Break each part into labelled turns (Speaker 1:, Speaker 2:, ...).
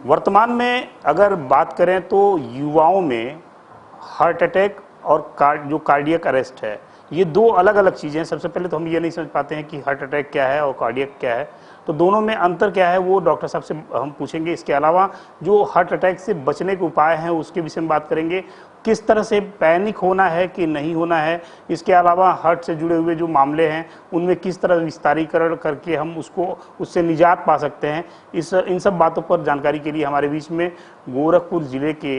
Speaker 1: वर्तमान में अगर बात करें तो युवाओं में हार्ट अटैक और जो कार्डियक अरेस्ट है, ये दो अलग अलग चीज़ें हैं। सबसे पहले तो हम ये नहीं समझ पाते हैं कि हार्ट अटैक क्या है और कार्डियक क्या है, तो दोनों में अंतर क्या है वो डॉक्टर साहब से हम पूछेंगे। इसके अलावा जो हार्ट अटैक से बचने के उपाय हैं उसके विषय में बात करेंगे, किस तरह से पैनिक होना है कि नहीं होना है। इसके अलावा हार्ट से जुड़े हुए जो मामले हैं उनमें किस तरह विस्तारीकरण करके हम उससे निजात पा सकते हैं। इन सब बातों पर जानकारी के लिए हमारे बीच में गोरखपुर जिले के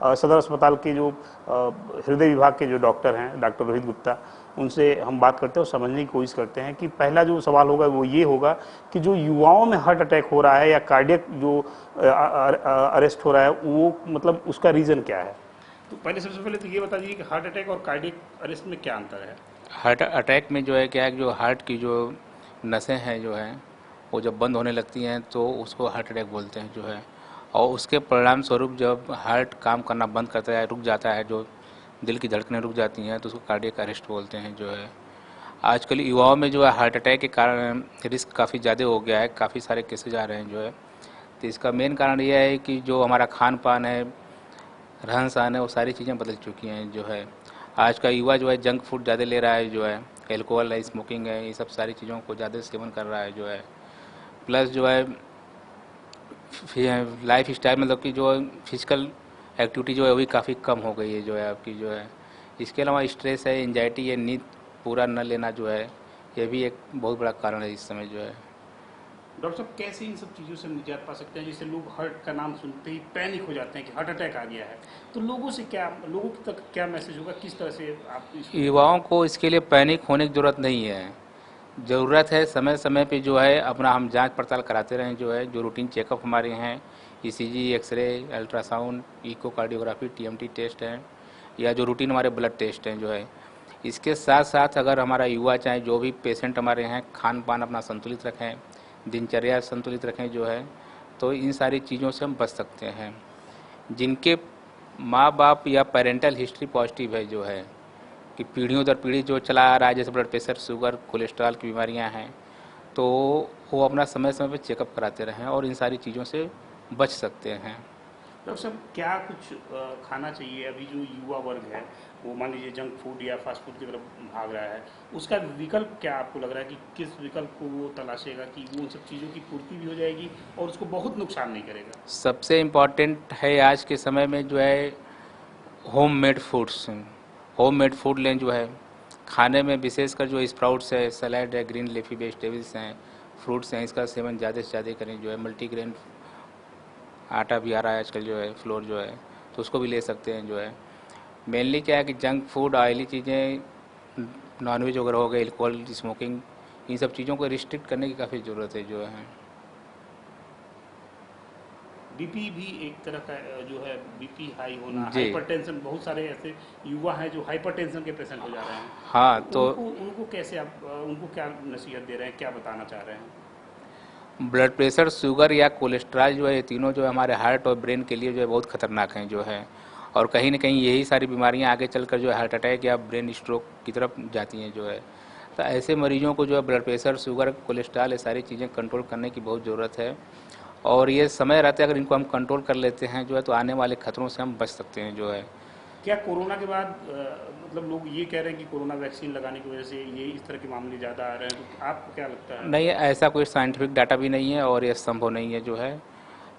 Speaker 1: सदर अस्पताल के जो हृदय विभाग के जो डॉक्टर हैं, डॉक्टर रोहित गुप्ता, उनसे हम बात करते हैं और समझने की कोशिश करते हैं कि पहला जो सवाल होगा वो ये होगा कि जो युवाओं में हार्ट अटैक हो रहा है या कार्डियक जो अरेस्ट हो रहा है वो मतलब उसका रीज़न क्या है। तो सबसे पहले तो ये बता दीजिए कि हार्ट अटैक और कार्डियक अरेस्ट में क्या अंतर है।
Speaker 2: हार्ट अटैक में जो है क्या है, जो हार्ट की जो नसें हैं जो है वो जब बंद होने लगती हैं तो उसको हार्ट अटैक बोलते हैं जो है, और उसके परिणाम स्वरूप जब हार्ट काम करना बंद करता है, रुक जाता है, जो दिल की धड़कनें रुक जाती हैं तो उसको कार्डियक अरेस्ट बोलते हैं जो है। आजकल युवाओं में जो है हार्ट अटैक के कारण रिस्क काफ़ी ज़्यादा हो गया है, काफ़ी सारे केसेज आ रहे हैं जो है। तो इसका मेन कारण यह है कि जो हमारा खान पान है, रहन सहन है, वो सारी चीज़ें बदल चुकी हैं जो है। आज का युवा जो है जंक फूड ज़्यादा ले रहा है जो है, एल्कोहल है, स्मोकिंग है, ये सब सारी चीज़ों को ज़्यादा सेवन कर रहा है जो है। प्लस जो है लाइफ स्टाइल मतलब कि जो फिजिकल एक्टिविटी जो है वो भी काफ़ी कम हो गई है जो है आपकी जो है। इसके अलावा स्ट्रेस है, एंजाइटी है, नींद पूरा न लेना जो है, ये भी एक बहुत बड़ा कारण है इस समय जो है।
Speaker 1: डॉक्टर साहब कैसे इन सब चीज़ों से निजात पा सकते हैं। जैसे लोग हार्ट का नाम सुनते ही पैनिक हो जाते हैं कि हार्ट अटैक आ गया है, तो लोगों तक क्या मैसेज होगा, किस तरह से आप
Speaker 2: युवाओं को इसके लिए पैनिक होने की ज़रूरत नहीं है। ज़रूरत है समय समय पे जो है अपना हम जांच पड़ताल कराते रहें जो है। जो रूटीन चेकअप हमारे हैं, ECG, X-ray, ultrasound, echocardiography, TMT test हैं, या जो रूटीन हमारे ब्लड टेस्ट हैं जो है। इसके साथ साथ अगर हमारा युवा चाहे जो भी पेशेंट हमारे हैं, खान पान अपना संतुलित रखें, दिनचर्या संतुलित रखें जो है, तो इन सारी चीज़ों से हम बच सकते हैं। जिनके माँ बाप या पेरेंटल हिस्ट्री पॉजिटिव है जो है, कि पीढ़ियों दर पीढ़ी जो चला आ रहा है, जैसे ब्लड प्रेशर, शुगर, कोलेस्ट्रॉल की बीमारियां हैं, तो वो अपना समय समय पर चेकअप कराते रहें और इन सारी चीज़ों से बच सकते हैं।
Speaker 1: डॉक्टर साहब क्या कुछ खाना चाहिए। अभी जो युवा वर्ग है वो मान लीजिए जंक फूड या फास्ट फूड की तरफ भाग रहा है, उसका विकल्प क्या आपको लग रहा है कि किस विकल्प को वो तलाशेगा कि वो उन सब चीज़ों की पूर्ति भी हो जाएगी और उसको बहुत नुकसान नहीं करेगा।
Speaker 2: सबसे इम्पॉर्टेंट है आज के समय में जो है home made foods. Home made food लें जो है, खाने में विशेषकर जो स्प्राउट्स है, सलाद है, ग्रीन लीफी वेजिटेबल्स हैं, फ्रूट्स हैं, इसका सेवन ज़्यादा से ज़्यादा करें जो है। मल्टीग्रेन आटा भी आ रहा है आजकल जो है, फ्लोर जो है, तो उसको भी ले सकते हैं जो है। मेनली क्या है कि जंक फूड, ऑयली चीज़ें, नॉनवेज वगैरह हो गए, एल्कोहल, स्मोकिंग, इन सब चीज़ों को रिस्ट्रिक्ट करने की काफ़ी ज़रूरत है जो है।
Speaker 1: बीपी भी एक तरह का जो है, बीपी हाई होना, हाइपरटेंशन, बहुत सारे ऐसे युवा हैं जो हाइपरटेंशन के पेशेंट हो जा रहे हैं।
Speaker 2: हाँ, तो
Speaker 1: उनको कैसे आप उनको क्या नसीहत दे रहे हैं, क्या बताना चाह रहे हैं।
Speaker 2: ब्लड प्रेशर, शुगर या कोलेस्ट्रॉल जो है, ये तीनों जो है हमारे हार्ट और ब्रेन के लिए जो है बहुत खतरनाक हैं जो है। और कहीं ना कहीं यही सारी बीमारियां आगे चलकर जो है हार्ट अटैक या ब्रेन स्ट्रोक की तरफ जाती हैं जो है। तो ऐसे मरीजों को जो है ब्लड प्रेशर, शुगर, कोलेस्ट्रॉल, ये सारी चीज़ें कंट्रोल करने की बहुत ज़रूरत है। और ये समय रहते अगर इनको हम कंट्रोल कर लेते हैं जो है, तो आने वाले खतरों से हम बच सकते हैं जो है।
Speaker 1: क्या कोरोना के बाद मतलब लोग ये कह रहे हैं कि कोरोना वैक्सीन लगाने की वजह से ये इस तरह के मामले ज़्यादा आ रहे हैं, तो आपको क्या लगता है।
Speaker 2: नहीं, ऐसा कोई साइंटिफिक डाटा भी नहीं है और ये संभव नहीं है जो है।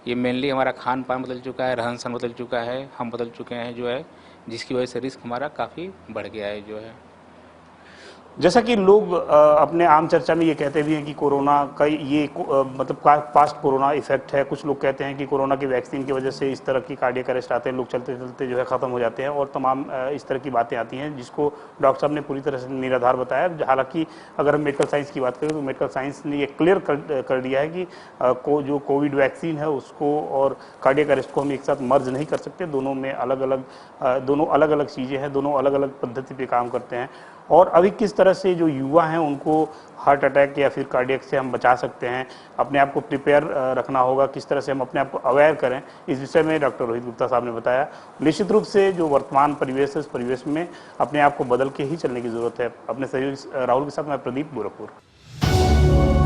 Speaker 2: ये मेनली हमारा खान पान बदल चुका है, रहन सहन बदल चुका है, हम बदल चुके हैं जो है, जिसकी वजह से रिस्क हमारा काफ़ी बढ़ गया है जो है।
Speaker 1: जैसा कि लोग अपने आम चर्चा में ये कहते भी हैं कि कोरोना का ये मतलब पास्ट कोरोना इफेक्ट है। कुछ लोग कहते हैं कि कोरोना की वैक्सीन की वजह से इस तरह की कार्डियक अरेस्ट आते हैं, लोग चलते चलते जो है ख़त्म हो जाते हैं और तमाम इस तरह की बातें आती हैं, जिसको डॉक्टर साहब ने पूरी तरह से निराधार बताया। हालांकि अगर हम मेडिकल साइंस की बात करें तो मेडिकल साइंस ने ये क्लियर कर दिया है कि जो कोविड वैक्सीन है उसको और कार्डियक अरेस्ट को हम एक साथ मर्ज नहीं कर सकते। दोनों में दोनों अलग अलग चीज़ें हैं, दोनों अलग अलग पद्धति पर काम करते हैं। और अभी किस तरह से जो युवा हैं उनको हार्ट अटैक या फिर कार्डियक से हम बचा सकते हैं, अपने आप को प्रिपेयर रखना होगा, किस तरह से हम अपने आप को अवेयर करें, इस विषय में डॉक्टर रोहित गुप्ता साहब ने बताया। निश्चित रूप से जो वर्तमान परिवेश है, इस परिवेश में अपने आप को बदल के ही चलने की ज़रूरत है। अपने सहयोगी राहुल के साथ मैं प्रदीप, गोरखपुर।